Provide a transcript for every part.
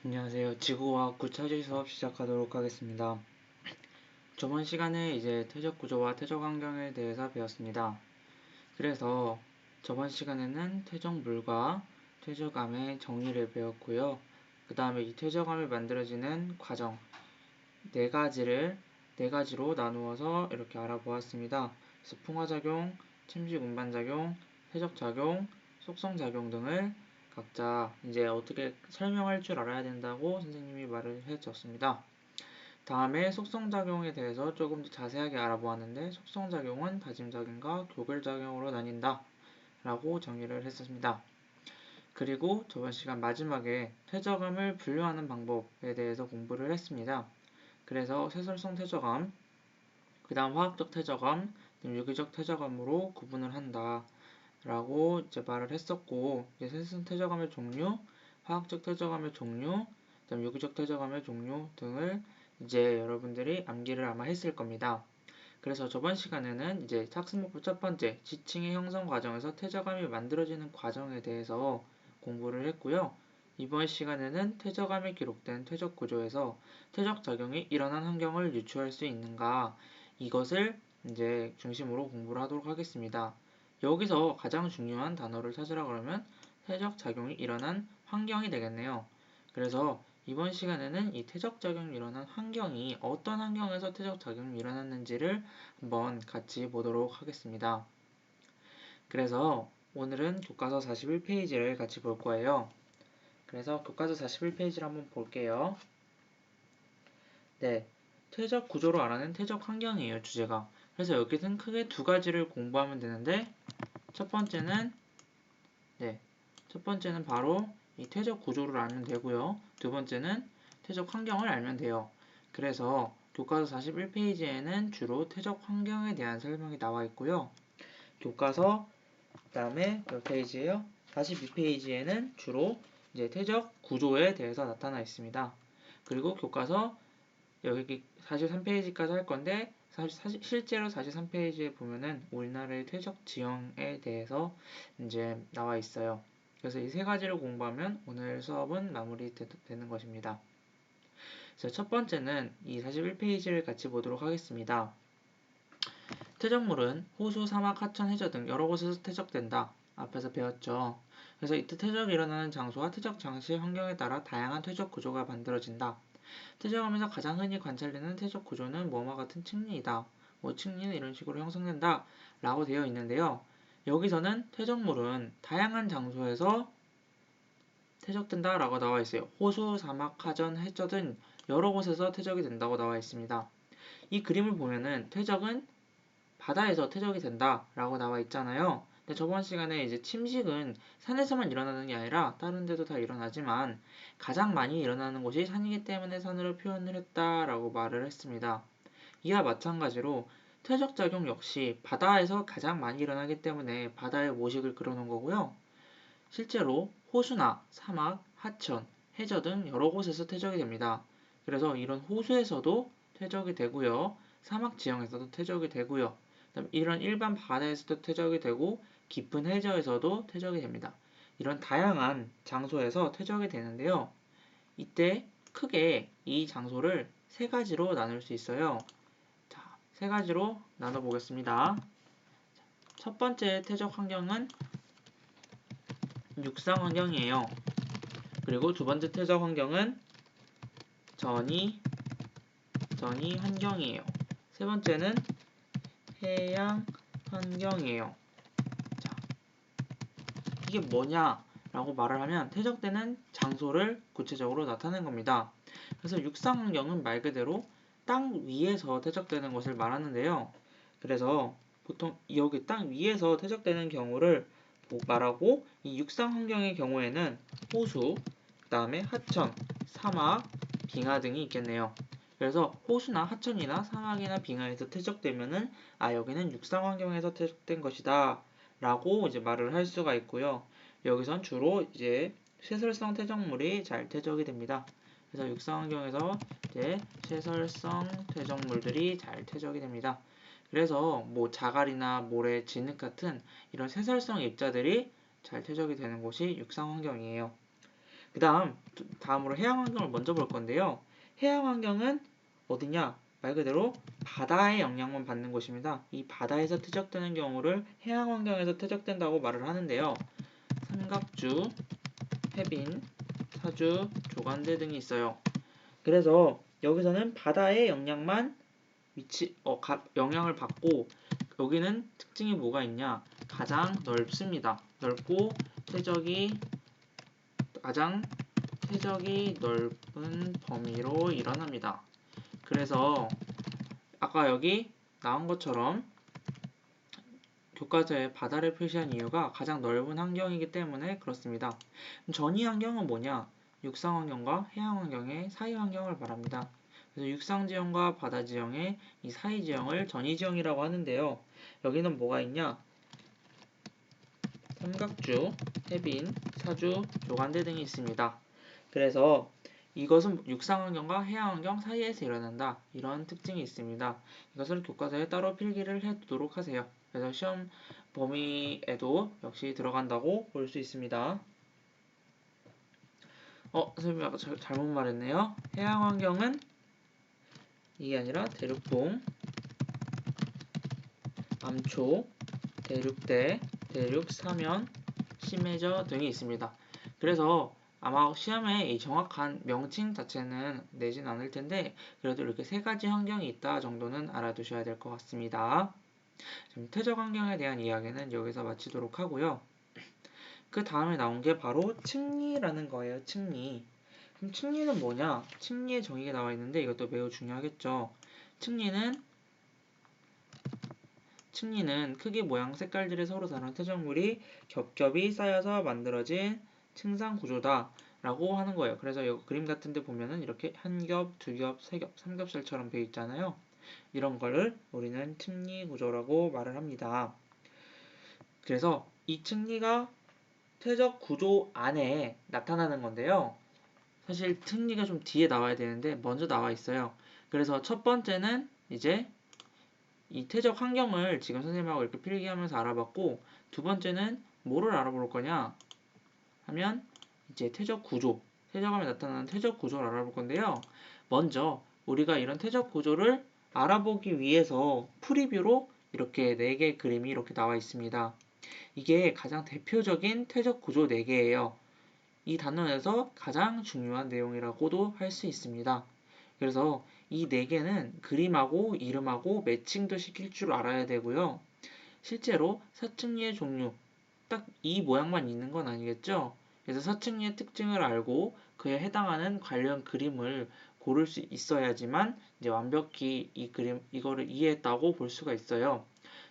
안녕하세요. 지구과학 9차지 수업 시작하도록 하겠습니다. 저번 시간에 이제 퇴적 구조와 퇴적 환경에 대해서 배웠습니다. 그래서 저번 시간에는 퇴적물과 퇴적암의 정의를 배웠고요. 그 다음에 이 퇴적암이 만들어지는 과정 네 가지로 나누어서 이렇게 알아보았습니다. 그래서 풍화작용, 침식 운반작용, 퇴적작용, 속성작용 등을 각자 이제 어떻게 설명할 줄 알아야 된다고 선생님이 말을 해줬습니다. 다음에 속성작용에 대해서 조금 더 자세하게 알아보았는데 속성작용은 다짐작용과 교결작용으로 나뉜다 라고 정의를 했었습니다. 그리고 저번 시간 마지막에 퇴적암을 분류하는 방법에 대해서 공부를 했습니다. 그래서 세설성 퇴적암, 그 다음 화학적 퇴적암, 유기적 퇴적암으로 구분을 한다 라고 이제 말을 했었고, 이제 세설성 퇴적암의 종류, 화학적 퇴적암의 종류, 그다음 유기적 퇴적암의 종류 등을 이제 여러분들이 암기를 아마 했을 겁니다. 그래서 저번 시간에는 이제 학습목표 첫 번째, 지층의 형성 과정에서 퇴적암이 만들어지는 과정에 대해서 공부를 했고요. 이번 시간에는 퇴적암이 기록된 퇴적 구조에서 퇴적 작용이 일어난 환경을 유추할 수 있는가, 이것을 이제 중심으로 공부를 하도록 하겠습니다. 여기서 가장 중요한 단어를 찾으라 그러면 퇴적 작용이 일어난 환경이 되겠네요. 그래서 이번 시간에는 이 퇴적 작용이 일어난 환경이 어떤 환경에서 퇴적 작용이 일어났는지를 한번 같이 보도록 하겠습니다. 그래서 오늘은 교과서 41페이지를 같이 볼 거예요. 그래서 교과서 41페이지를 한번 볼게요. 네, 퇴적 구조로 알아낸 퇴적 환경이에요, 주제가. 그래서 여기서는 크게 두 가지를 공부하면 되는데 첫 번째는 바로 이 퇴적 구조를 알면 되고요. 두 번째는 퇴적 환경을 알면 돼요. 그래서 교과서 41페이지에는 주로 퇴적 환경에 대한 설명이 나와 있고요. 교과서 그다음에 몇 페이지예요? 42페이지에는 주로 이제 퇴적 구조에 대해서 나타나 있습니다. 그리고 교과서 여기 43페이지까지 할 건데 실제로 43페이지에 보면은 우리나라의 퇴적 지형에 대해서 이제 나와 있어요. 그래서 이 세 가지를 공부하면 오늘 수업은 마무리되는 것입니다. 그래서 첫 번째는 이 41페이지를 같이 보도록 하겠습니다. 퇴적물은 호수, 사막, 하천, 해저 등 여러 곳에서 퇴적된다. 앞에서 배웠죠. 그래서 이때 퇴적이 일어나는 장소와 퇴적 장치의 환경에 따라 다양한 퇴적 구조가 만들어진다. 퇴적하면서 가장 흔히 관찰되는 퇴적 구조는 뭐뭐 같은 층리이다. 층리는 이런 식으로 형성된다. 라고 되어 있는데요. 여기서는 퇴적물은 다양한 장소에서 퇴적된다 라고 나와 있어요. 호수, 사막, 하천, 해저 등 여러 곳에서 퇴적이 된다고 나와 있습니다. 이 그림을 보면은 퇴적은 바다에서 퇴적이 된다 라고 나와 있잖아요. 근데 저번 시간에 이제 침식은 산에서만 일어나는 게 아니라 다른 데도 다 일어나지만 가장 많이 일어나는 곳이 산이기 때문에 산으로 표현을 했다라고 말을 했습니다. 이와 마찬가지로 퇴적작용 역시 바다에서 가장 많이 일어나기 때문에 바다의 모식을 그려놓은 거고요. 실제로 호수나 사막, 하천, 해저 등 여러 곳에서 퇴적이 됩니다. 그래서 이런 호수에서도 퇴적이 되고요. 사막 지형에서도 퇴적이 되고요. 이런 일반 바다에서도 퇴적이 되고 깊은 해저에서도 퇴적이 됩니다. 이런 다양한 장소에서 퇴적이 되는데요. 이때 크게 이 장소를 세 가지로 나눌 수 있어요. 자, 세 가지로 나눠 보겠습니다. 첫 번째 퇴적 환경은 육상 환경이에요. 그리고 두 번째 퇴적 환경은 전이 환경이에요. 세 번째는 해양 환경이에요. 자, 이게 뭐냐라고 말을 하면 퇴적되는 장소를 구체적으로 나타낸 겁니다. 그래서 육상 환경은 말 그대로 땅 위에서 퇴적되는 것을 말하는데요. 그래서 보통 여기 땅 위에서 퇴적되는 경우를 말하고 이 육상 환경의 경우에는 호수, 그다음에 하천, 사막, 빙하 등이 있겠네요. 그래서 호수나 하천이나 사막이나 빙하에서 퇴적되면은 여기는 육상 환경에서 퇴적된 것이다 라고 이제 말을 할 수가 있고요. 여기선 주로 이제 쇠설성 퇴적물이 잘 퇴적이 됩니다. 그래서 육상 환경에서 이제 쇠설성 퇴적물들이 잘 퇴적이 됩니다. 그래서 뭐 자갈이나 모래, 진흙 같은 이런 쇠설성 입자들이 잘 퇴적이 되는 곳이 육상 환경이에요. 다음으로 해양 환경을 먼저 볼 건데요. 해양 환경은 어디냐? 말 그대로 바다의 영향만 받는 곳입니다. 이 바다에서 퇴적되는 경우를 해양 환경에서 퇴적된다고 말을 하는데요. 삼각주, 해빈, 사주, 조간대 등이 있어요. 그래서 여기서는 바다의 영향만 영향을 받고, 여기는 특징이 뭐가 있냐? 가장 넓습니다. 넓고 가장 퇴적이 넓은 범위로 일어납니다. 그래서 아까 여기 나온 것처럼 교과서에 바다를 표시한 이유가 가장 넓은 환경이기 때문에 그렇습니다. 전이 환경은 뭐냐? 육상 환경과 해양 환경의 사이 환경을 말합니다. 그래서 육상 지형과 바다 지형의 이 사이 지형을 전이 지형이라고 하는데요. 여기는 뭐가 있냐? 삼각주, 해빈, 사주, 조간대 등이 있습니다. 그래서 이것은 육상 환경과 해양 환경 사이에서 일어난다. 이런 특징이 있습니다. 이것을 교과서에 따로 필기를 해두도록 하세요. 그래서 시험 범위에도 역시 들어간다고 볼 수 있습니다. 선생님이 아까 잘못 말했네요. 해양 환경은 이게 아니라 대륙동, 암초, 대륙대, 대륙사면, 심해저 등이 있습니다. 그래서 아마 시험에 이 정확한 명칭 자체는 내진 않을 텐데, 그래도 이렇게 세 가지 환경이 있다 정도는 알아두셔야 될 것 같습니다. 퇴적 환경에 대한 이야기는 여기서 마치도록 하고요. 그 다음에 나온 게 바로 층리라는 거예요. 층리. 그럼 층리는 뭐냐? 층리의 정의가 나와 있는데 이것도 매우 중요하겠죠. 층리는 크기, 모양, 색깔들이 서로 다른 퇴적물이 겹겹이 쌓여서 만들어진 층상 구조다 라고 하는 거예요. 그래서 이 그림 같은 데 보면은 이렇게 한 겹, 두 겹, 세 겹, 삼겹살처럼 되어 있잖아요. 이런 거를 우리는 층리 구조라고 말을 합니다. 그래서 이 층리가 퇴적 구조 안에 나타나는 건데요. 사실 층리가 좀 뒤에 나와야 되는데 먼저 나와 있어요. 그래서 첫 번째는 이제 이 퇴적 환경을 지금 선생님하고 이렇게 필기하면서 알아봤고, 두 번째는 뭐를 알아볼 거냐 하면 이제 퇴적 구조, 퇴적함에 나타나는 퇴적 구조를 알아볼 건데요. 먼저 우리가 이런 퇴적 구조를 알아보기 위해서 프리뷰로 이렇게 4개의 그림이 이렇게 나와 있습니다. 이게 가장 대표적인 퇴적 구조 4개예요. 이 단원에서 가장 중요한 내용이라고도 할 수 있습니다. 그래서 이 4개는 그림하고 이름하고 매칭도 시킬 줄 알아야 되고요. 실제로 사층리의 종류, 딱 이 모양만 있는 건 아니겠죠? 그래서 사층리의 특징을 알고 그에 해당하는 관련 그림을 고를 수 있어야지만 이제 완벽히 이거를 이해했다고 볼 수가 있어요.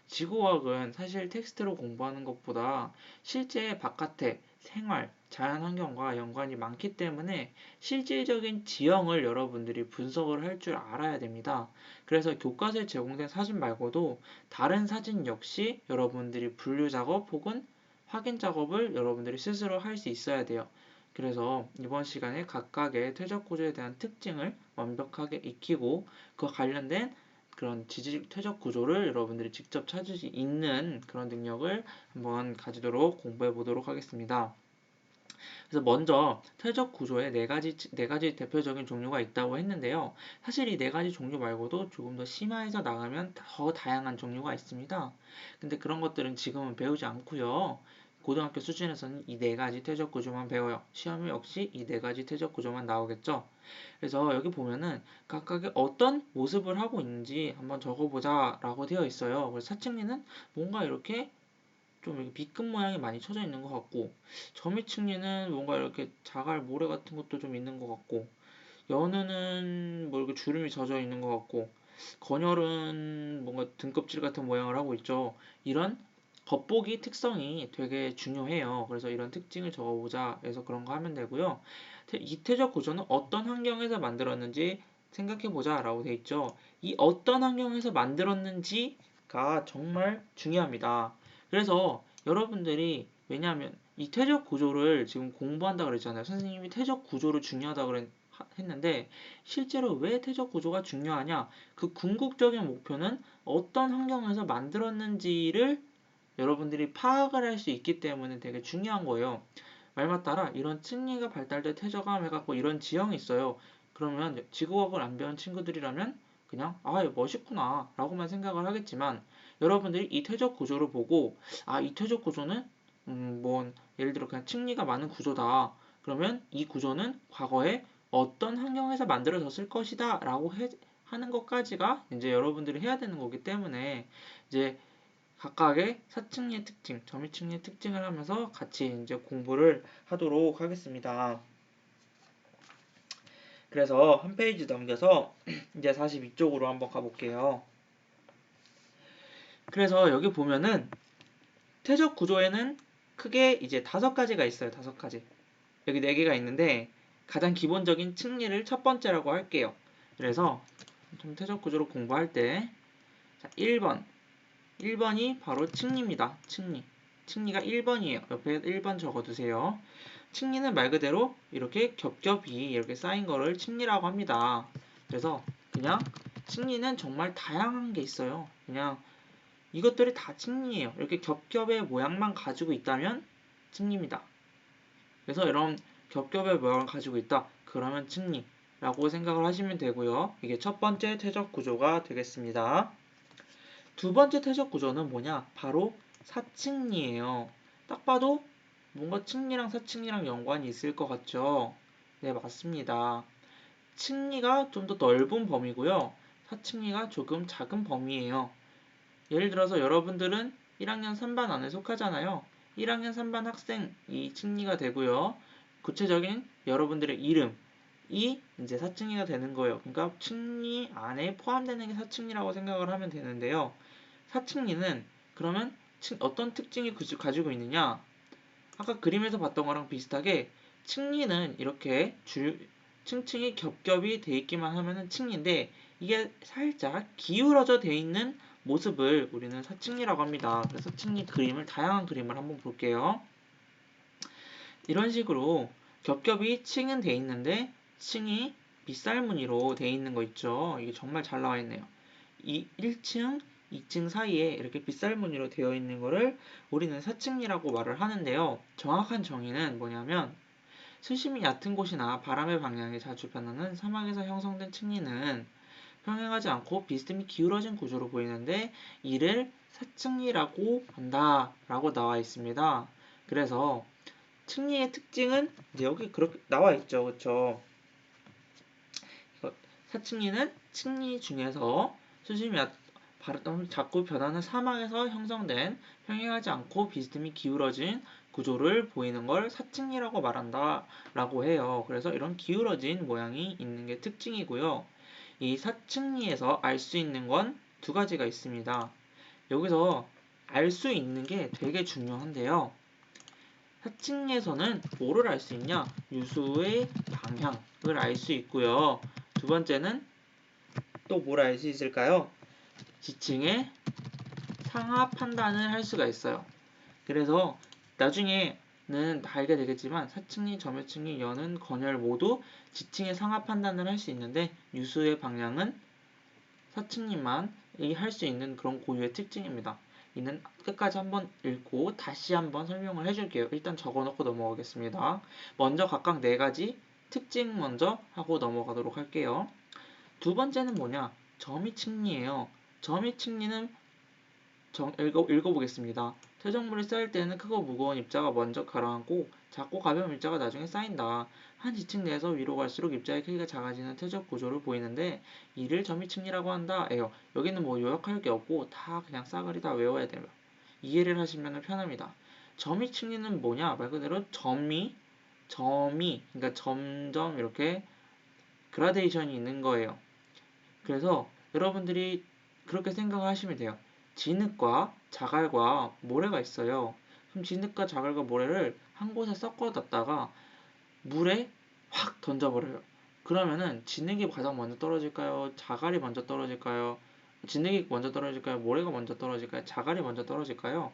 지구과학은 사실 텍스트로 공부하는 것보다 실제 바깥의 생활, 자연환경과 연관이 많기 때문에 실질적인 지형을 여러분들이 분석을 할 줄 알아야 됩니다. 그래서 교과서에 제공된 사진 말고도 다른 사진 역시 여러분들이 분류 작업 혹은 확인 작업을 여러분들이 스스로 할 수 있어야 돼요. 그래서 이번 시간에 각각의 퇴적 구조에 대한 특징을 완벽하게 익히고 그와 관련된 그런 지질 퇴적 구조를 여러분들이 직접 찾을 수 있는 그런 능력을 한번 가지도록 공부해 보도록 하겠습니다. 그래서 먼저 퇴적 구조에 네 가지 대표적인 종류가 있다고 했는데요. 사실 이 네 가지 종류 말고도 조금 더 심화해서 나가면 더 다양한 종류가 있습니다. 근데 그런 것들은 지금은 배우지 않고요. 고등학교 수준에서는 이 네 가지 퇴적 구조만 배워요. 시험에 역시 이 네 가지 퇴적 구조만 나오겠죠. 그래서 여기 보면은 각각의 어떤 모습을 하고 있는지 한번 적어보자 라고 되어 있어요. 그래서 사층리는 뭔가 이렇게 좀 이렇게 B급 모양이 많이 쳐져 있는 것 같고, 점이층리는 뭔가 이렇게 자갈 모래 같은 것도 좀 있는 것 같고, 연우는 뭐 이렇게 주름이 져져 있는 것 같고, 건열은 뭔가 등껍질 같은 모양을 하고 있죠. 이런 겉보기 특성이 되게 중요해요. 그래서 이런 특징을 적어보자 해서 그런 거 하면 되고요. 이태적 구조는 어떤 환경에서 만들었는지 생각해보자 라고 돼 있죠. 이 어떤 환경에서 만들었는지가 정말 중요합니다. 그래서 여러분들이 왜냐하면 이 퇴적 구조를 지금 공부한다 그랬잖아요. 선생님이 퇴적 구조를 중요하다 했는데 실제로 왜 퇴적 구조가 중요하냐? 그 궁극적인 목표는 어떤 환경에서 만들었는지를 여러분들이 파악을 할 수 있기 때문에 되게 중요한 거예요. 말마 따라 이런 층리가 발달돼 퇴적암 해갖고 이런 지형이 있어요. 그러면 지구과학을 안 배운 친구들이라면 그냥 멋있구나 라고만 생각을 하겠지만 여러분들이 이 퇴적 구조를 보고 이 퇴적 구조는 뭐 예를 들어 그냥 층리가 많은 구조다. 그러면 이 구조는 과거에 어떤 환경에서 만들어졌을 것이다 라고 하는 것까지가 이제 여러분들이 해야 되는 거기 때문에 이제 각각의 사층리의 특징, 점유층리의 특징을 하면서 같이 이제 공부를 하도록 하겠습니다. 그래서 한 페이지 넘겨서 이제 42쪽으로 한번 가볼게요. 그래서 여기 보면은 퇴적 구조에는 크게 이제 5가지가 있어요. 5가지. 여기 4개가 있는데 가장 기본적인 층리를 첫 번째라고 할게요. 그래서 좀 퇴적 구조를 공부할 때 1번 1번이 바로 층리입니다. 층리. 층리가 1번이에요. 옆에 1번 적어두세요. 층리는 말 그대로 이렇게 겹겹이 이렇게 쌓인 거를 층리라고 합니다. 그래서 그냥 층리는 정말 다양한 게 있어요. 그냥 이것들이 다 층리예요. 이렇게 겹겹의 모양만 가지고 있다면 층리입니다. 그래서 이런 겹겹의 모양을 가지고 있다. 그러면 층리라고 생각을 하시면 되고요. 이게 첫 번째 퇴적 구조가 되겠습니다. 두 번째 퇴적 구조는 뭐냐? 바로 사층리예요. 딱 봐도 뭔가 층리랑 사층리랑 연관이 있을 것 같죠? 네, 맞습니다. 층리가 좀 더 넓은 범위고요. 사층리가 조금 작은 범위예요. 예를 들어서 여러분들은 1학년 3반 안에 속하잖아요. 1학년 3반 학생이 층리가 되고요. 구체적인 여러분들의 이름이 이제 사층리가 되는 거예요. 그러니까 층리 안에 포함되는 게 사층리라고 생각을 하면 되는데요. 사층리는 그러면 어떤 특징이 가지고 있느냐? 아까 그림에서 봤던 거랑 비슷하게 층리는 이렇게 층층이 겹겹이 돼 있기만 하면은 층리인데 이게 살짝 기울어져 돼 있는 모습을 우리는 사층리라고 합니다. 그래서 층리 그림을 다양한 그림을 한번 볼게요. 이런 식으로 겹겹이 층은 돼 있는데 층이 빗살무늬로 돼 있는 거 있죠. 이게 정말 잘 나와 있네요. 이 1층, 2층 사이에 이렇게 빗살무늬로 되어 있는 거를 우리는 사층리라고 말을 하는데요. 정확한 정의는 뭐냐면 수심이 얕은 곳이나 바람의 방향이 자주 변하는 사막에서 형성된 층리는 평행하지 않고 비스듬히 기울어진 구조로 보이는데 이를 사층리라고 한다라고 나와 있습니다. 그래서 층리의 특징은 이제 여기 그렇게 나와 있죠, 그렇죠? 사층리는 층리 중에서 수심이 자꾸 변하는 사막에서 형성된 평행하지 않고 비스듬히 기울어진 구조를 보이는 걸 사층리라고 말한다 라고 해요. 그래서 이런 기울어진 모양이 있는 게 특징이고요. 이 사층리에서 알 수 있는 건 2가지가 있습니다. 여기서 알 수 있는 게 되게 중요한데요. 사층리에서는 뭐를 알 수 있냐? 유수의 방향을 알 수 있고요. 두 번째는 또 뭘 알 수 있을까요? 지층의 상하 판단을 할 수가 있어요. 그래서 나중에는 알게 되겠지만 사층리, 점유층리, 연은, 건열 모두 지층의 상하 판단을 할 수 있는데 유수의 방향은 사층리만 할 수 있는 그런 고유의 특징입니다. 이는 끝까지 한번 읽고 다시 한번 설명을 해줄게요. 일단 적어놓고 넘어가겠습니다. 먼저 각각 4가지 특징 먼저 하고 넘어가도록 할게요. 두 번째는 뭐냐? 점이층리예요. 점이층리는 읽어보겠습니다. 퇴적물이 쌓일 때는 크고 무거운 입자가 먼저 가라앉고 작고 가벼운 입자가 나중에 쌓인다. 한 지층 내에서 위로 갈수록 입자의 크기가 작아지는 퇴적 구조를 보이는데 이를 점이층리라고 한다. 예요. 여기는 뭐 요약할 게 없고 다 그냥 싸그리 다 외워야 돼요. 이해를 하시면 편합니다. 점이층리는 뭐냐? 말 그대로 점이 그러니까 점점 이렇게 그라데이션이 있는 거예요. 그래서 여러분들이 그렇게 생각하시면 돼요. 진흙과 자갈과 모래가 있어요. 그럼 진흙과 자갈과 모래를 한 곳에 섞어놨다가 물에 확 던져버려요. 그러면은 진흙이 가장 먼저 떨어질까요? 자갈이 먼저 떨어질까요? 진흙이 먼저 떨어질까요? 모래가 먼저 떨어질까요? 자갈이 먼저 떨어질까요?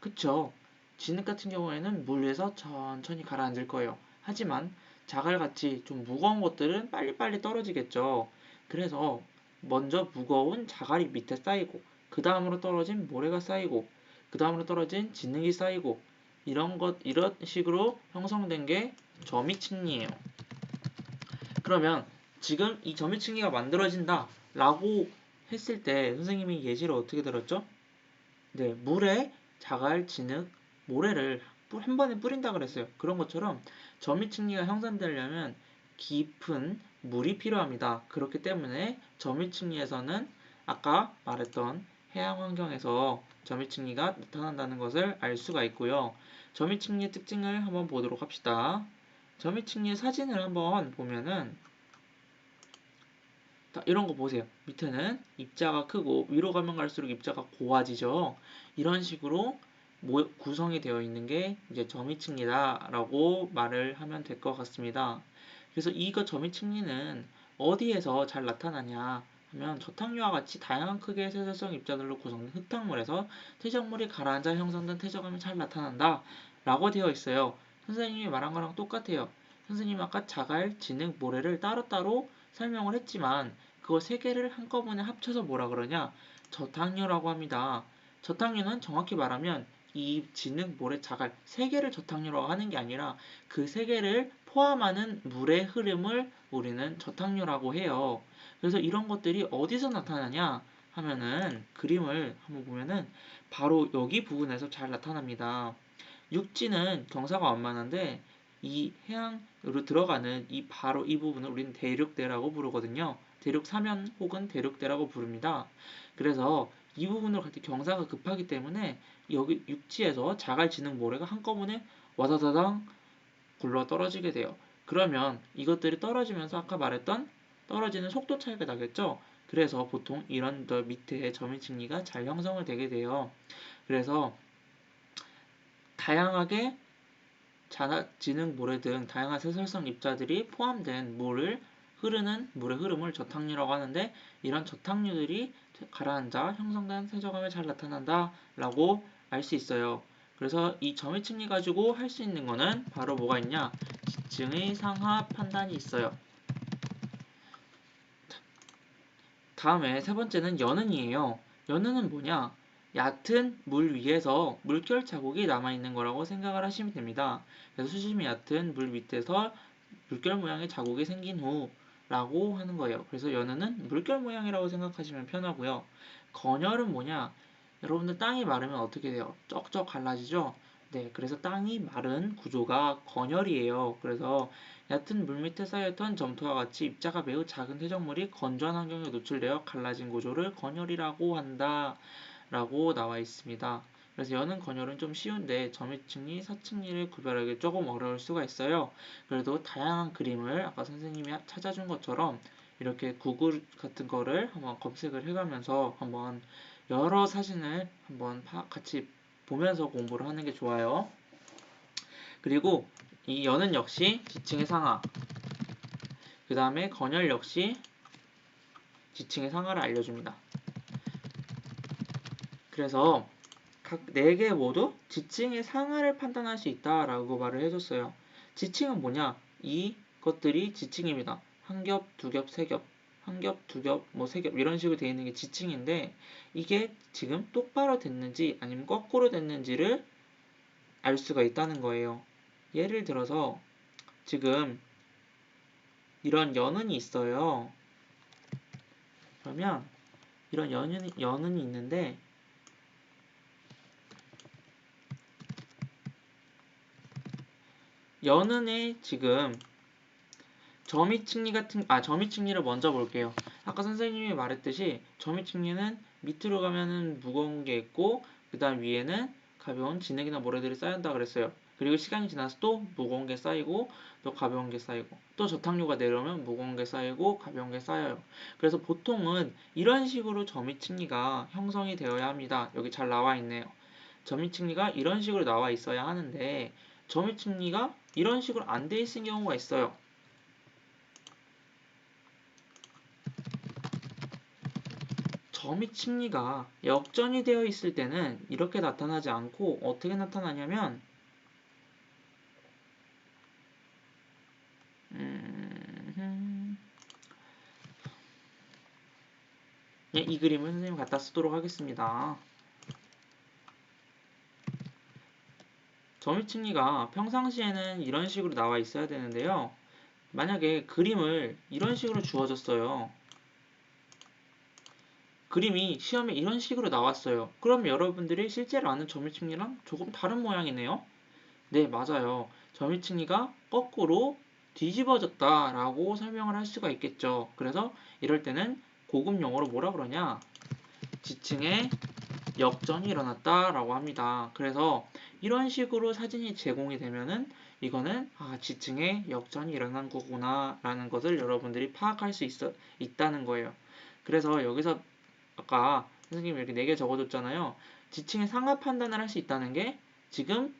그쵸? 진흙 같은 경우에는 물 위에서 천천히 가라앉을 거예요. 하지만 자갈같이 좀 무거운 것들은 빨리빨리 떨어지겠죠. 그래서 먼저 무거운 자갈이 밑에 쌓이고 그 다음으로 떨어진 모래가 쌓이고 그 다음으로 떨어진 진흙이 쌓이고 이런 식으로 형성된 게 점이층리예요. 그러면 지금 이 점이층리가 만들어진다 라고 했을 때 선생님이 예시를 어떻게 들었죠? 네, 물에 자갈, 진흙, 모래를 한 번에 뿌린다 그랬어요. 그런 것처럼 점이층리가 형성되려면 깊은 물이 필요합니다. 그렇기 때문에 점이층리에서는 아까 말했던 해양 환경에서 점이층리가 나타난다는 것을 알 수가 있고요. 점이층리의 특징을 한번 보도록 합시다. 점이층리의 사진을 한번 보면은 이런 거 보세요. 밑에는 입자가 크고 위로 가면 갈수록 입자가 고와지죠. 이런 식으로 구성이 되어 있는 게 이제 점이층리다라고 말을 하면 될 것 같습니다. 그래서 이거 점이층리는 어디에서 잘 나타나냐 하면 저탕류와 같이 다양한 크기의 세세성 입자들로 구성된 흙탕물에서 퇴적물이 가라앉아 형성된 퇴적암이 잘 나타난다 라고 되어 있어요. 선생님이 말한 거랑 똑같아요. 선생님 아까 자갈, 진흙, 모래를 따로따로 설명을 했지만 그거 세 개를 한꺼번에 합쳐서 뭐라 그러냐? 저탕류라고 합니다. 저탕류는 정확히 말하면 이 진흙, 모래, 자갈 세 개를 저탕류라고 하는 게 아니라 그 세 개를 포함하는 물의 흐름을 우리는 저탕류라고 해요. 그래서 이런 것들이 어디서 나타나냐 하면은 그림을 한번 보면은 바로 여기 부분에서 잘 나타납니다. 육지는 경사가 완만한데 이 해양으로 들어가는 바로 이 부분을 우리는 대륙대라고 부르거든요. 대륙 사면 혹은 대륙대라고 부릅니다. 그래서 이 부분으로 갈 때 경사가 급하기 때문에 여기 육지에서 자갈, 진흙, 모래가 한꺼번에 와다다당 굴러 떨어지게 돼요. 그러면 이것들이 떨어지면서 아까 말했던 떨어지는 속도 차이가 나겠죠? 그래서 보통 이런 밑에 점유층리가 잘 형성을 되게 돼요. 그래서 다양하게 진흙, 모래 등 다양한 세설성 입자들이 포함된 흐르는 물의 흐름을 저탕류라고 하는데 이런 저탕류들이 가라앉아 형성된 세저감에 잘 나타난다 라고 알 수 있어요. 그래서 이 점유층리 가지고 할 수 있는 거는 바로 뭐가 있냐? 지층의 상하 판단이 있어요. 다음에 세 번째는 연은이에요. 연은은 뭐냐? 얕은 물 위에서 물결 자국이 남아있는 거라고 생각을 하시면 됩니다. 그래서 수심이 얕은 물 밑에서 물결 모양의 자국이 생긴 후라고 하는 거예요. 그래서 연은은 물결 모양이라고 생각하시면 편하고요. 건열은 뭐냐? 여러분들 땅이 마르면 어떻게 돼요? 쩍쩍 갈라지죠? 네, 그래서 땅이 마른 구조가 건열이에요. 그래서 얕은 물밑에 쌓였던 점토와 같이 입자가 매우 작은 퇴적물이 건조한 환경에 노출되어 갈라진 구조를 건열이라고 한다 라고 나와 있습니다. 그래서 연은 건열은 좀 쉬운데 점유층리, 사층리를 구별하기 조금 어려울 수가 있어요. 그래도 다양한 그림을 아까 선생님이 찾아준 것처럼 이렇게 구글 같은 거를 한번 검색을 해가면서 한번 여러 사진을 한번 같이 보면서 공부를 하는 게 좋아요. 그리고 이 연은 역시 지층의 상하, 그 다음에 건열 역시 지층의 상하를 알려줍니다. 그래서 각 4개 모두 지층의 상하를 판단할 수 있다라고 말을 해줬어요. 지층은 뭐냐? 이것들이 지층입니다. 한 겹, 두 겹, 세 겹, 한 겹, 두 겹, 뭐 세 겹 이런 식으로 되어 있는 게 지층인데 이게 지금 똑바로 됐는지 아니면 거꾸로 됐는지를 알 수가 있다는 거예요. 예를 들어서 지금 이런 연은이 있어요. 그러면 이런 연은이 있는데 연은에 지금 점이층리를 먼저 볼게요. 아까 선생님이 말했듯이 점이층리는 밑으로 가면은 무거운 게 있고 그 다음 위에는 가벼운 진흙이나 모래들이 쌓인다 그랬어요. 그리고 시간이 지나서 또 무거운 게 쌓이고 또 가벼운 게 쌓이고 또 저탕류가 내려오면 무거운 게 쌓이고 가벼운 게 쌓여요. 그래서 보통은 이런 식으로 점이층리가 형성이 되어야 합니다. 여기 잘 나와 있네요. 점이층리가 이런 식으로 나와 있어야 하는데 점이층리가 이런 식으로 안 돼 있는 경우가 있어요. 점이층리가 역전이 되어 있을 때는 이렇게 나타나지 않고 어떻게 나타나냐면 예, 이 그림을 선생님 갖다 쓰도록 하겠습니다. 점유층리가 평상시에는 이런 식으로 나와 있어야 되는데요. 만약에 그림을 이런 식으로 주어졌어요. 그림이 시험에 이런 식으로 나왔어요. 그럼 여러분들이 실제로 아는 점유층리랑 조금 다른 모양이네요. 네, 맞아요. 점유층리가 거꾸로 뒤집어졌다라고 설명을 할 수가 있겠죠. 그래서 이럴 때는 고급 용어로 뭐라 그러냐? 지층에 역전이 일어났다라고 합니다. 그래서 이런 식으로 사진이 제공이 되면은 이거는 지층에 역전이 일어난 거구나 라는 것을 여러분들이 파악할 수 있다는 거예요. 그래서 여기서 아까 선생님이 이렇게 4개 적어줬잖아요. 지층의 상하 판단을 할 수 있다는 게 지금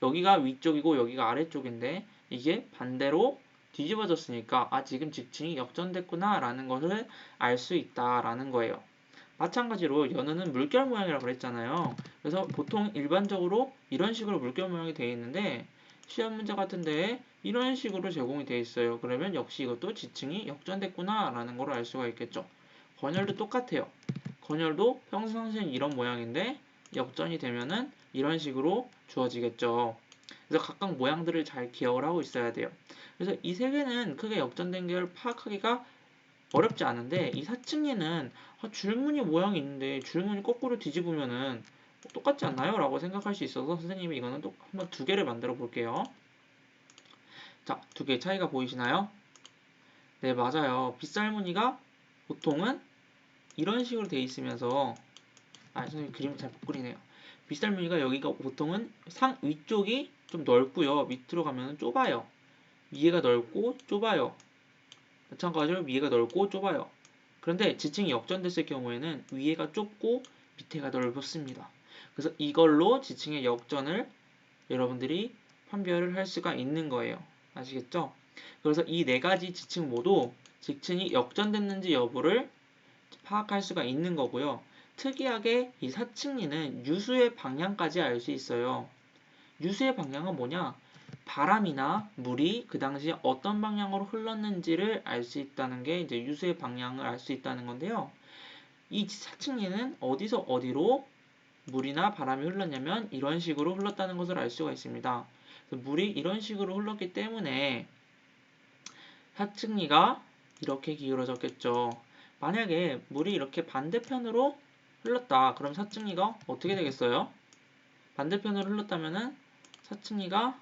여기가 위쪽이고 여기가 아래쪽인데 이게 반대로 뒤집어졌으니까 지금 지층이 역전됐구나 라는 것을 알 수 있다라는 거예요. 마찬가지로 연우는 물결 모양이라고 그랬잖아요. 그래서 보통 일반적으로 이런 식으로 물결 모양이 되어 있는데 시험 문제 같은 데에 이런 식으로 제공이 되어 있어요. 그러면 역시 이것도 지층이 역전됐구나 라는 걸 알 수가 있겠죠. 건열도 똑같아요. 건열도 평상시엔 이런 모양인데 역전이 되면은 이런 식으로 주어지겠죠. 그래서 각각 모양들을 잘 기억을 하고 있어야 돼요. 그래서 이 세 개는 크게 역전된 걸 파악하기가 어렵지 않은데 이 사층리는 줄무늬 모양이 있는데 줄무늬 거꾸로 뒤집으면은 똑같지 않나요? 라고 생각할 수 있어서 선생님이 이거는 또 한번 2개를 만들어 볼게요. 자, 2개 차이가 보이시나요? 네, 맞아요. 빗살무늬가 보통은 이런 식으로 돼 있으면서 선생님 그림을 잘 못 그리네요. 빗살무늬가 여기가 보통은 위쪽이 좀 넓고요. 밑으로 가면 좁아요. 위에가 넓고 좁아요. 마찬가지로 위에가 넓고 좁아요. 그런데 지층이 역전됐을 경우에는 위에가 좁고 밑에가 넓습니다. 그래서 이걸로 지층의 역전을 여러분들이 판별을 할 수가 있는 거예요. 아시겠죠? 그래서 이 4가지 지층 모두 지층이 역전됐는지 여부를 파악할 수가 있는 거고요. 특이하게 이 사층리는 유수의 방향까지 알 수 있어요. 유수의 방향은 뭐냐? 바람이나 물이 그 당시에 어떤 방향으로 흘렀는지를 알 수 있다는 게 이제 유수의 방향을 알 수 있다는 건데요. 이 사층리는 어디서 어디로 물이나 바람이 흘렀냐면 이런 식으로 흘렀다는 것을 알 수가 있습니다. 물이 이런 식으로 흘렀기 때문에 사층리가 이렇게 기울어졌겠죠. 만약에 물이 이렇게 반대편으로 흘렀다. 그럼 사층리가 어떻게 되겠어요? 반대편으로 흘렀다면은 사층리가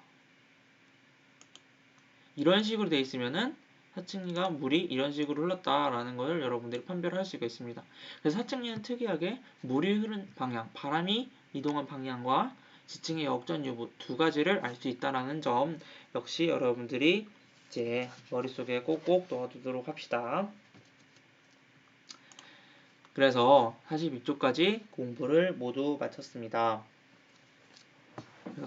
이런 식으로 되어 있으면은 사층리가 물이 이런 식으로 흘렀다라는 것을 여러분들이 판별할 수가 있습니다. 그래서 사층리는 특이하게 물이 흐른 방향, 바람이 이동한 방향과 지층의 역전 여부 2가지를 알 수 있다라는 점 역시 여러분들이 이제 머릿속에 꼭꼭 넣어두도록 합시다. 그래서 42쪽까지 공부를 모두 마쳤습니다.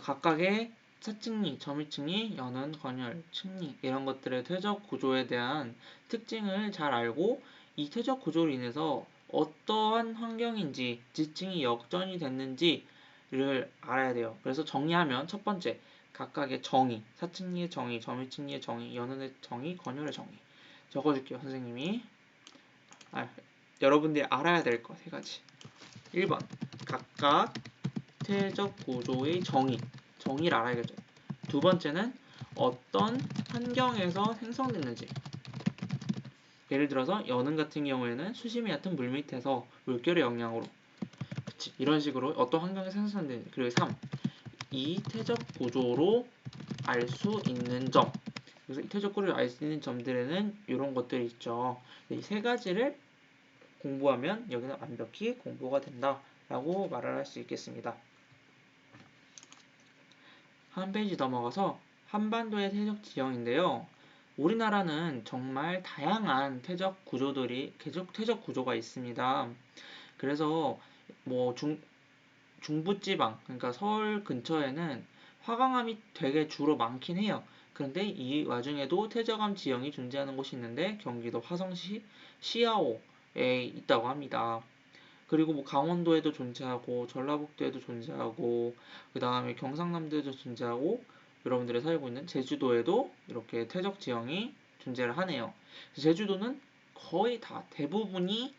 각각의 사층리, 점유층리, 연운, 건열, 층리 이런 것들의 퇴적 구조에 대한 특징을 잘 알고 이 퇴적 구조로 인해서 어떠한 환경인지 지층이 역전이 됐는지를 알아야 돼요. 그래서 정리하면 첫 번째 각각의 정의, 사층리의 정의, 점유층리의 정의, 연운의 정의, 건열의 정의 적어줄게요. 선생님이 여러분들이 알아야 될 거 3가지 1번 각각 퇴적 구조의 정의를 알아야겠죠. 2번째는 어떤 환경에서 생성됐는지. 예를 들어서 연은 같은 경우에는 수심이 얕은 물 밑에서 물결의 영향으로 이런 식으로 어떤 환경에서 생성됐는지. 그리고 3. 이 퇴적 구조로 알 수 있는 점. 그래서 이 퇴적 구조를 알 수 있는 점들에는 이런 것들이 있죠. 이 3가지를 공부하면 여기는 완벽히 공부가 된다라고 말을 할 수 있겠습니다. 한 페이지 넘어가서 한반도의 퇴적 지형인데요. 우리나라는 정말 다양한 퇴적 구조가 있습니다. 그래서 뭐 중부지방, 그러니까 서울 근처에는 화강암이 되게 주로 많긴 해요. 그런데 이 와중에도 퇴적암 지형이 존재하는 곳이 있는데 경기도 화성시 시야오에 있다고 합니다. 그리고 뭐 강원도에도 존재하고 전라북도에도 존재하고 그 다음에 경상남도에도 존재하고 여러분들이 살고 있는 제주도에도 이렇게 퇴적 지형이 존재를 하네요. 제주도는 거의 다 대부분이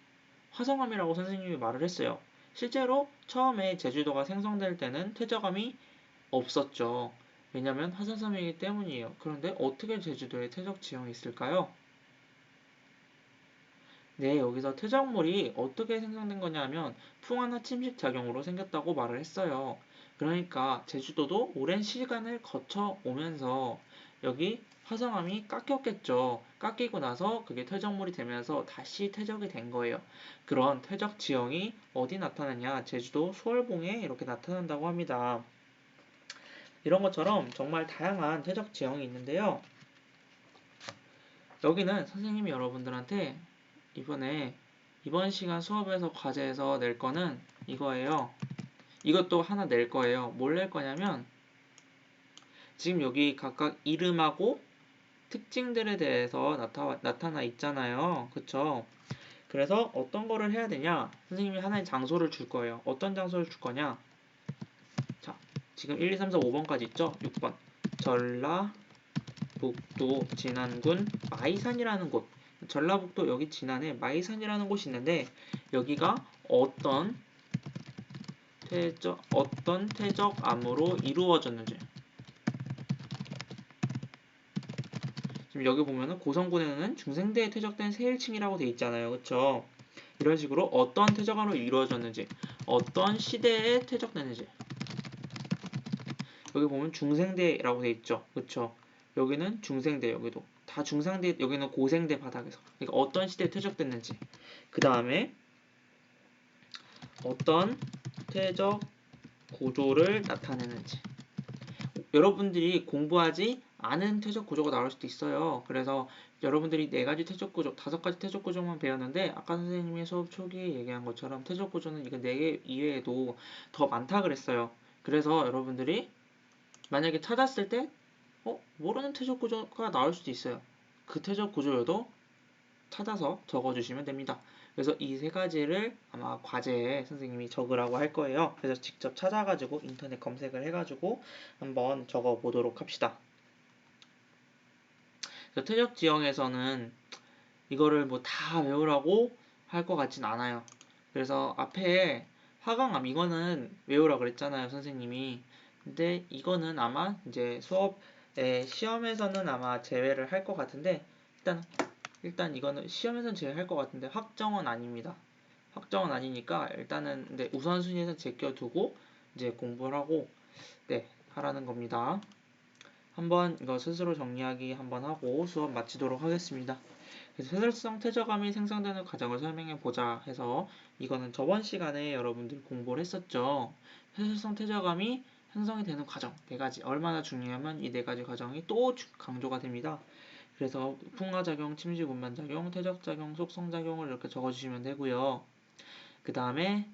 화성암이라고 선생님이 말을 했어요. 실제로 처음에 제주도가 생성될 때는 퇴적암이 없었죠. 왜냐면 하산섬이기 때문이에요. 그런데 어떻게 제주도에 퇴적 지형이 있을까요? 네, 여기서 퇴적물이 어떻게 생성된 거냐면 풍화나 침식 작용으로 생겼다고 말을 했어요. 그러니까 제주도도 오랜 시간을 거쳐 오면서 여기 화성암이 깎였겠죠. 깎이고 나서 그게 퇴적물이 되면서 다시 퇴적이 된 거예요. 그런 퇴적 지형이 어디 나타나냐? 제주도 수월봉에 이렇게 나타난다고 합니다. 이런 것처럼 정말 다양한 퇴적 지형이 있는데요. 여기는 선생님이 여러분들한테 이번 시간 수업에서 과제에서 낼 거는 이거예요. 이것도 하나 낼 거예요. 뭘 낼 거냐면 지금 여기 각각 이름하고 특징들에 대해서 나타나 있잖아요. 그쵸? 그래서 어떤 거를 해야 되냐? 선생님이 하나의 장소를 줄 거예요. 어떤 장소를 줄 거냐? 자, 지금 1, 2, 3, 4, 5번까지 있죠? 6번. 전라북도 진안군 마이산이라는 곳. 전라북도 여기 진안에 마이산이라는 곳이 있는데 여기가 어떤 퇴적암으로 이루어졌는지. 지금 여기 보면은 고성군에는 중생대에 퇴적된 세일층이라고 돼 있잖아요. 그쵸? 이런 식으로 어떤 퇴적암으로 이루어졌는지, 어떤 시대에 퇴적됐는지. 여기 보면 중생대라고 돼 있죠. 그쵸? 여기는 중생대, 여기도. 다 중상대, 여기는 고생대 바닥에서. 그러니까 어떤 시대에 퇴적됐는지. 그 다음에 어떤 퇴적 구조를 나타내는지. 여러분들이 공부하지 않은 퇴적 구조가 나올 수도 있어요. 그래서 여러분들이 4가지 퇴적 구조, 5가지 퇴적 구조만 배웠는데 아까 선생님이 수업 초기에 얘기한 것처럼 퇴적 구조는 이거 4개 이외에도 더 많다 그랬어요. 그래서 여러분들이 만약에 찾았을 때 모르는 퇴적 구조가 나올 수도 있어요. 그 퇴적 구조여도 찾아서 적어주시면 됩니다. 그래서 이 3가지를 아마 과제에 선생님이 적으라고 할 거예요. 그래서 직접 찾아가지고 인터넷 검색을 해가지고 한번 적어보도록 합시다. 퇴적 지형에서는 이거를 뭐 다 외우라고 할 것 같진 않아요. 그래서 앞에 화강암 이거는 외우라 그랬잖아요, 선생님이. 근데 이거는 아마 이제 수업에 시험에서는 아마 제외를 할 것 같은데 일단 이거는 시험에서는 제외할 것 같은데 확정은 아닙니다. 확정은 아니니까 일단은 근데 우선순위에서 제껴두고 이제 공부를 하고 하라는 겁니다. 한번 이거 스스로 정리하기 한번 하고 수업 마치도록 하겠습니다. 그래서 세설성 퇴적암이 생성되는 과정을 설명해 보자 해서 이거는 저번 시간에 여러분들 공부를 했었죠. 세설성 퇴적암이 생성이 되는 과정 4가지 얼마나 중요하면 이 4가지 과정이 또 강조가 됩니다. 그래서 풍화작용, 침식운반작용, 퇴적작용, 속성작용을 이렇게 적어주시면 되고요. 그 다음에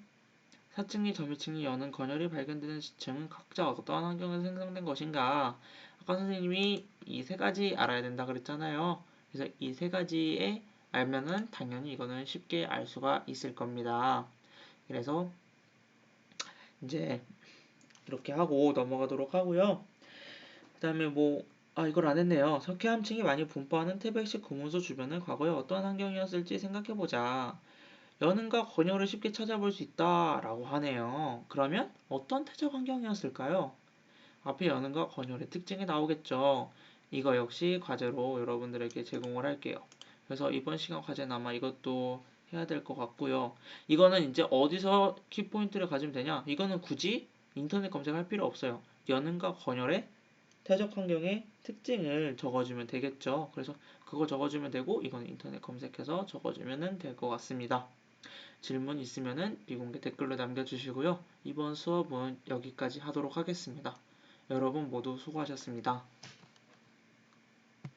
사층리, 점유층리, 여는 건열이 발견되는 시층은 각자 어떤 환경에서 생성된 것인가. 아까 선생님이 이 3가지 알아야 된다 그랬잖아요. 그래서 이 3가지에 알면은 당연히 이거는 쉽게 알 수가 있을 겁니다. 그래서 이제 이렇게 하고 넘어가도록 하고요. 그 다음에 이걸 안 했네요. 석회암층이 많이 분포하는 태백시 구문소 주변은 과거에 어떤 환경이었을지 생각해보자. 연은과 건열을 쉽게 찾아볼 수 있다라고 하네요. 그러면 어떤 태적 환경이었을까요? 앞에 연은과 건열의 특징이 나오겠죠. 이거 역시 과제로 여러분들에게 제공을 할게요. 그래서 이번 시간 과제는 아마 이것도 해야 될 것 같고요. 이거는 이제 어디서 키포인트를 가지면 되냐? 이거는 굳이 인터넷 검색할 필요 없어요. 연은과 건열의 태적 환경의 특징을 적어주면 되겠죠. 그래서 그거 적어주면 되고 이건 인터넷 검색해서 적어주면 될 것 같습니다. 질문 있으면은 비공개 댓글로 남겨주시고요. 이번 수업은 여기까지 하도록 하겠습니다. 여러분 모두 수고하셨습니다.